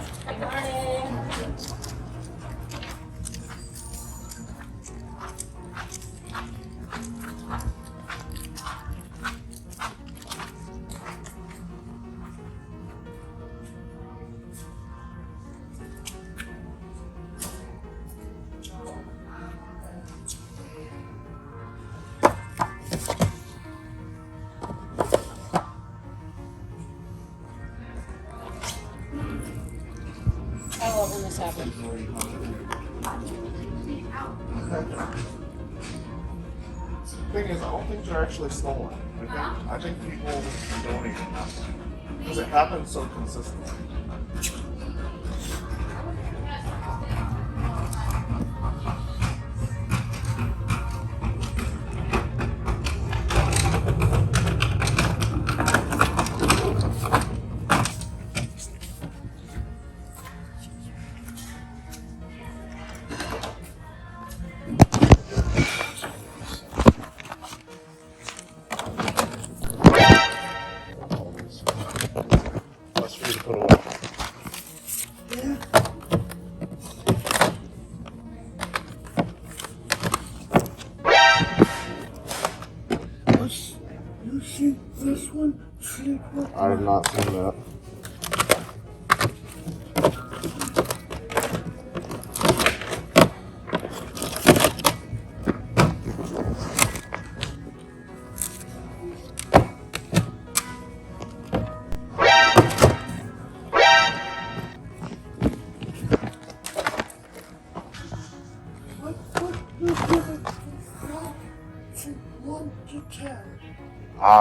Good morning. I love when this happens. Thing is, I don't think they're actually stolen. I think people donate them because it happens so consistently. That's for you to put away. You see this one? I have not seen that.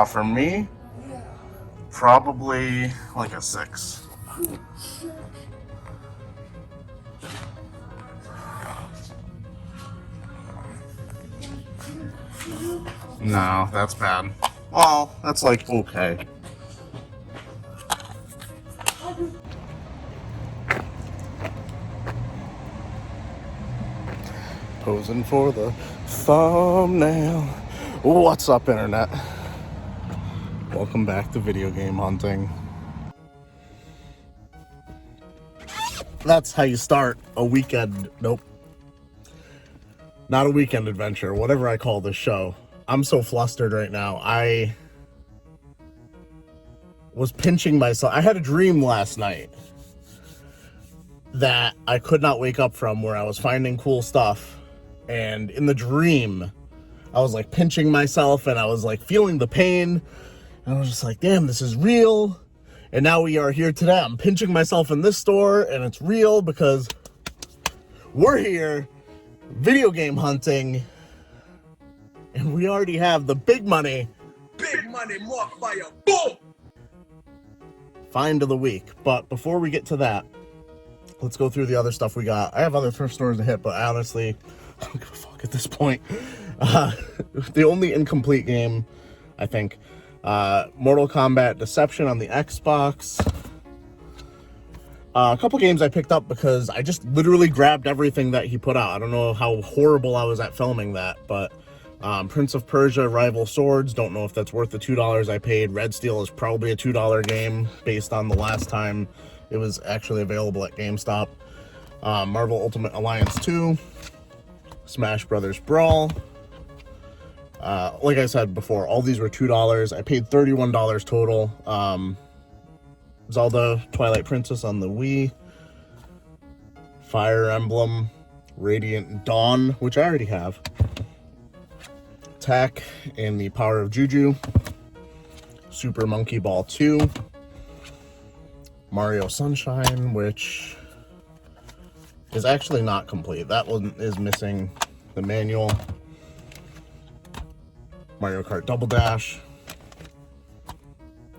For me, probably like a 6. No, that's bad. Well, that's like okay. Posing for the thumbnail. What's up, internet? Welcome back to video game hunting. That's how you start a weekend. Nope. Not a weekend adventure, whatever I call this show. I'm so flustered right now. I was pinching myself. I had a dream last night that I could not wake up from where I was finding cool stuff. And in the dream, I was like pinching myself and I was like feeling the pain. And I was just like, damn, this is real. And now we are here today. I'm pinching myself in this store and it's real because we're here video game hunting and we already have the big money mark fire, boom, find of the week. But before we get to that, let's go through the other stuff we got. I have other thrift stores to hit, but honestly, I don't give a fuck at this point. The only incomplete game, I think, Mortal Kombat Deception on the Xbox. A couple games I picked up because I just literally grabbed everything that he put out. I don't know how horrible I was at filming that, but Prince of Persia Rival Swords, don't know if that's worth the $2 I paid. Red Steel is probably a $2 game based on the last time it was actually available at GameStop. Marvel Ultimate Alliance 2, Smash Brothers Brawl. Like I said before, all these were $2. I paid $31 total. Zelda Twilight Princess on the Wii. Fire Emblem Radiant Dawn, which I already have. Attack and the Power of Juju. Super Monkey Ball 2. Mario Sunshine, which is actually not complete. That one is missing the manual. Mario Kart Double Dash.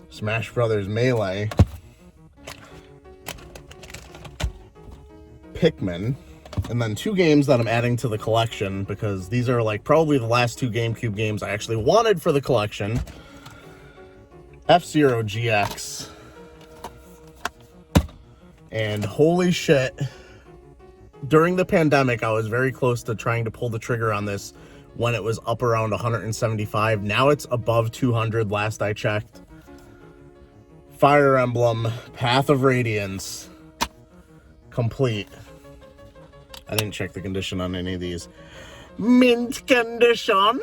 Smash Brothers Melee. Pikmin. And then 2 games that I'm adding to the collection because these are like probably the last 2 GameCube games I actually wanted for the collection. F-Zero GX. And holy shit, during the pandemic, I was very close to trying to pull the trigger on this when it was up around 175. Now it's above 200 last I checked. Fire Emblem, Path of Radiance. complete. I didn't check the condition on any of these. Mint condition.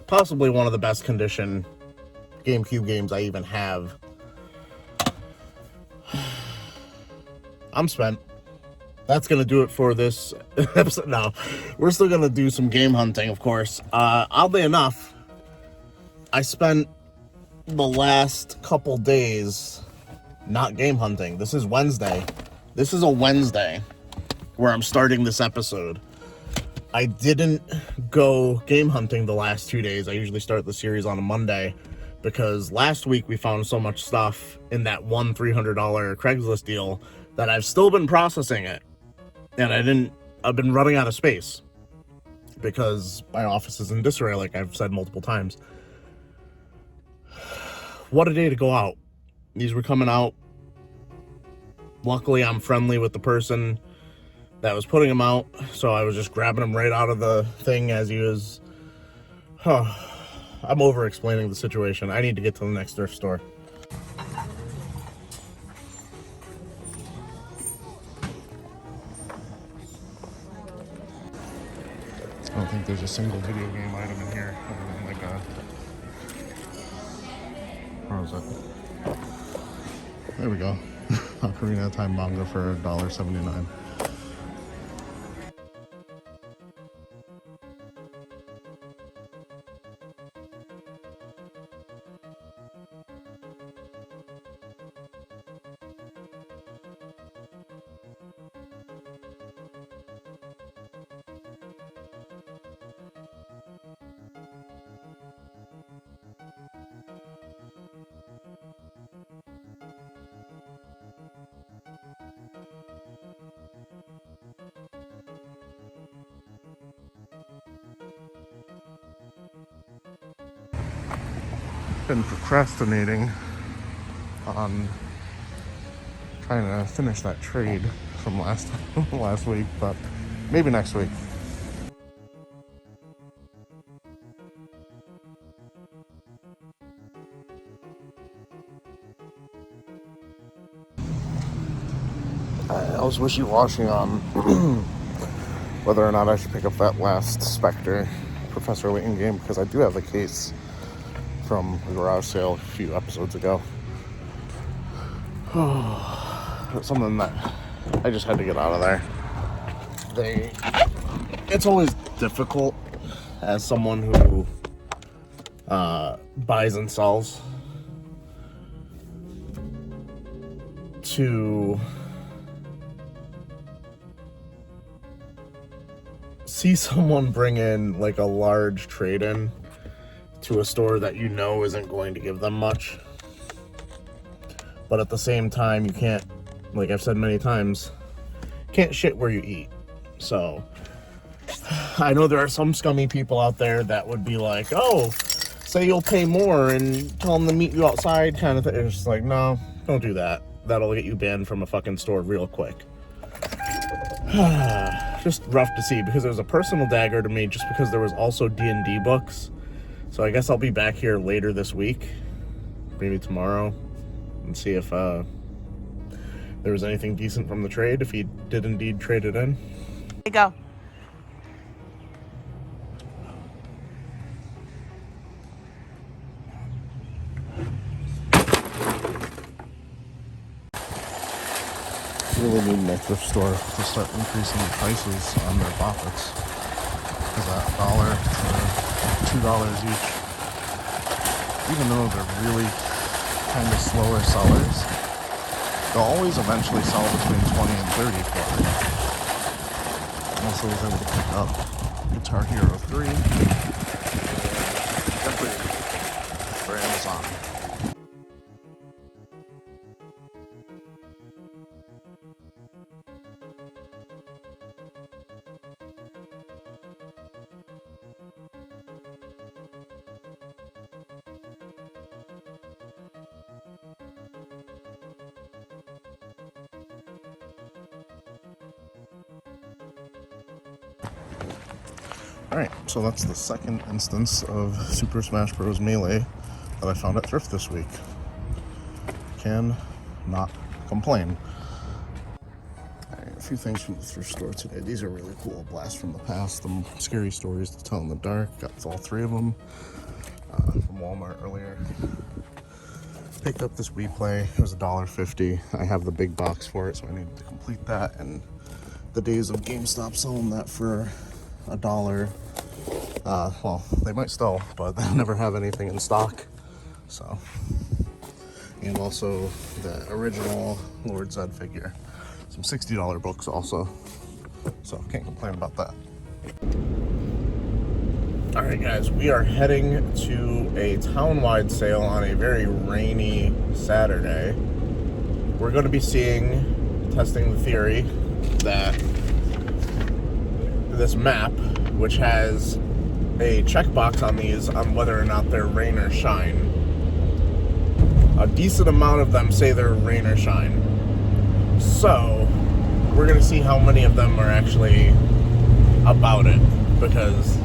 Possibly one of the best condition GameCube games I even have. I'm spent. That's going to do it for this episode. No, we're still going to do some game hunting, of course. Oddly enough, I spent the last couple days not game hunting. This is Wednesday. This is a Wednesday where I'm starting this episode. I didn't go game hunting the last 2 days. I usually start the series on a Monday because last week we found so much stuff in that one $300 Craigslist deal that I've still been processing it. And I've been running out of space because my office is in disarray, like I've said multiple times. What a day to go out. These were coming out. Luckily, I'm friendly with the person that was putting them out, so I was just grabbing them right out of the thing as he was... I'm over-explaining the situation. I need to get to the next thrift store. I don't think there's a single video game item in here other than like a... Where was it? There we go. Ocarina of Time manga for $1.79. Been procrastinating on trying to finish that trade from last week, but maybe next week. I was wishy-washy on whether or not I should pick up that last Spectre Professor Layton game because I do have the case from the garage sale a few episodes ago. It's something that I just had to get out of there. It's always difficult as someone who buys and sells to see someone bring in like a large trade-in to a store that you know isn't going to give them much. But at the same time, you can't, like I've said many times, can't shit where you eat. So I know there are some scummy people out there that would be like, oh, say you'll pay more and tell them to meet you outside kind of thing. It's just like, no, don't do that. That'll get you banned from a fucking store real quick. Just rough to see because it was a personal dagger to me just because there was also D&D books. So I guess I'll be back here later this week, maybe tomorrow, and see if there was anything decent from the trade, if he did indeed trade it in. Here you go. Really need my thrift store to start increasing the prices on their profits. Because that $1 to $2 each, even though they're really kind of slower sellers, they'll always eventually sell between 20 and 30 for it. I also was able to pick up Guitar Hero 3. Definitely for Amazon. Alright, so that's the second instance of Super Smash Bros. Melee that I found at Thrift this week. can not complain. A few things from the thrift store today. These are really cool. Blast from the past, the scary stories to tell in the dark. Got all 3 of them from Walmart earlier. Picked up this We Play. It was $1.50. I have the big box for it, so I needed to complete that. And the days of GameStop selling that for $1. Well, they might still, but they'll never have anything in stock. So, and also the original Lord Zed figure. Some $60 books also, so can't complain about that. All right, guys, we are heading to a town-wide sale on a very rainy Saturday. We're going to be testing the theory that this map, which has a checkbox on these on whether or not they're rain or shine. A decent amount of them say they're rain or shine. So, we're going to see how many of them are actually about it, because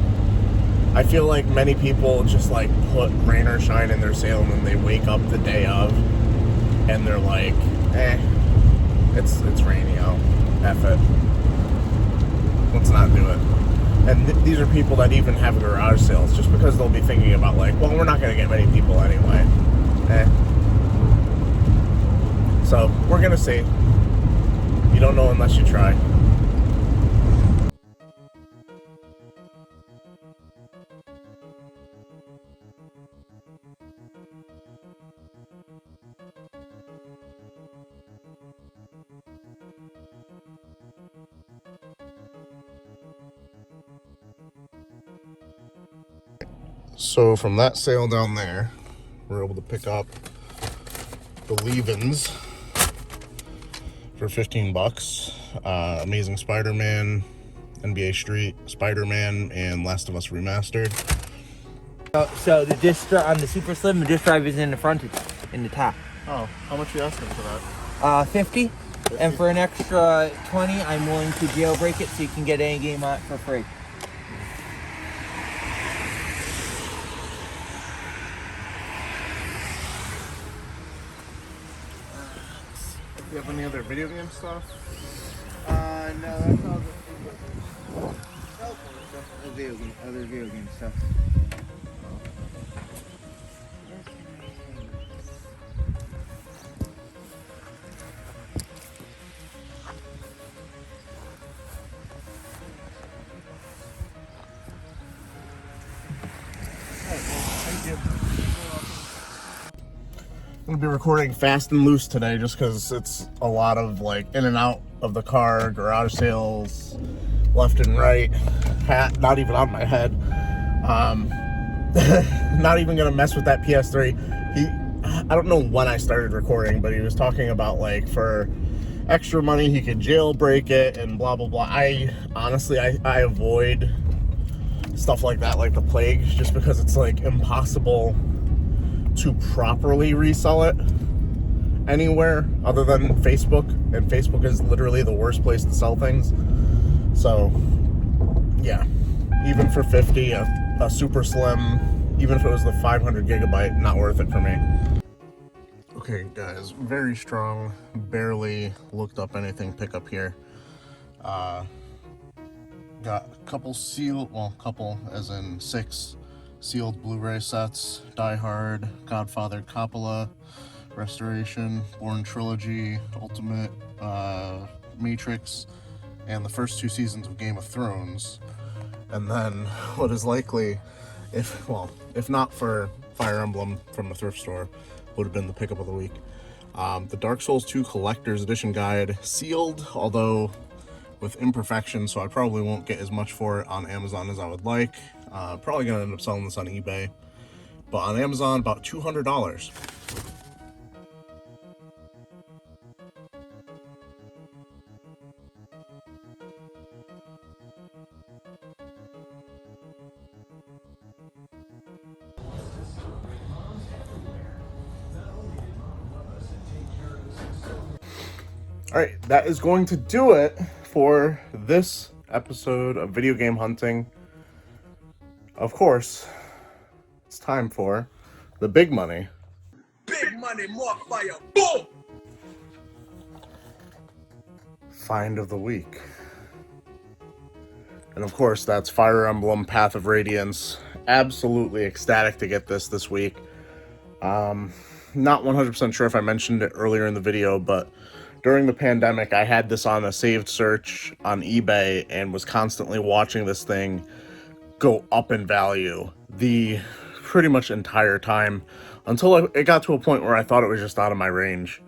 I feel like many people just like put rain or shine in their sale and then they wake up the day of and they're like, it's rainy out, F it. Let's not do it. And these are people that even have garage sales just because they'll be thinking about like, well, we're not going to get many people anyway. So, we're going to see. You don't know unless you try. So from that sale down there, we're able to pick up the leave-ins for $15. Amazing Spider-Man, NBA Street, Spider-Man, and Last of Us Remastered. So the disc on the Super Slim, the disc drive is in the front, in the top. Oh, how much are you asking for that? 50. And for an extra 20, I'm willing to jailbreak it so you can get any game on it for free. Do you have any other video game stuff? No, that's all the cell phone stuff, other video game stuff. I'm gonna be recording fast and loose today just because it's a lot of like in and out of the car, garage sales, left and right, hat not even on my head. Not even gonna mess with that PS3. I don't know when I started recording, but he was talking about like for extra money he could jailbreak it and blah blah blah. I honestly I avoid stuff like that like the plague, just because it's like impossible to properly resell it anywhere other than Facebook, and Facebook is literally the worst place to sell things. So yeah, even for 50, a super slim, even if it was the 500 gigabyte, not worth it for me. Okay guys, very strong, barely looked up anything pickup here. Got a couple sealed, well, couple as in 6 sealed Blu-ray sets: Die Hard, Godfather Coppola, Restoration, Bourne Trilogy, Ultimate, Matrix, and the first 2 seasons of Game of Thrones. And then what is likely, if not for Fire Emblem from the thrift store, would have been the pickup of the week. The Dark Souls 2 Collector's Edition Guide, sealed, although with imperfections, so I probably won't get as much for it on Amazon as I would like. Probably gonna end up selling this on eBay, but on Amazon about $200. All right, that is going to do it for this episode of Video Game Hunting. Of course, it's time for the big money. Big money! money, more fire. Boom! Find of the week. And of course, that's Fire Emblem Path of Radiance. Absolutely ecstatic to get this week. Not 100% sure if I mentioned it earlier in the video, but during the pandemic, I had this on a saved search on eBay and was constantly watching this thing go up in value the pretty much entire time until it got to a point where I thought it was just out of my range.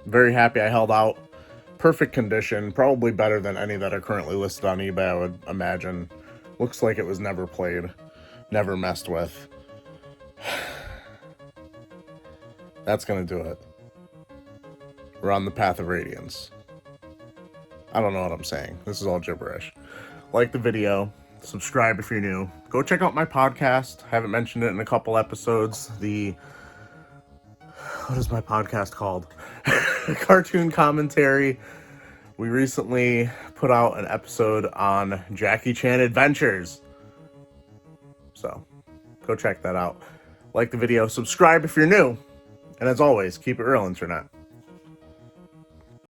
Very happy I held out. Perfect condition, probably better than any that are currently listed on eBay, I would imagine. Looks like it was never played, never messed with. That's gonna do it. We're on the Path of Radiance. I don't know what I'm saying. This is all gibberish. Like the video, subscribe if you're new. Go check out my podcast. Haven't mentioned it in a couple episodes. What is my podcast called? Cartoon Commentary. We recently put out an episode on Jackie Chan Adventures. So, go check that out. Like the video, subscribe if you're new. And as always, keep it real, internet.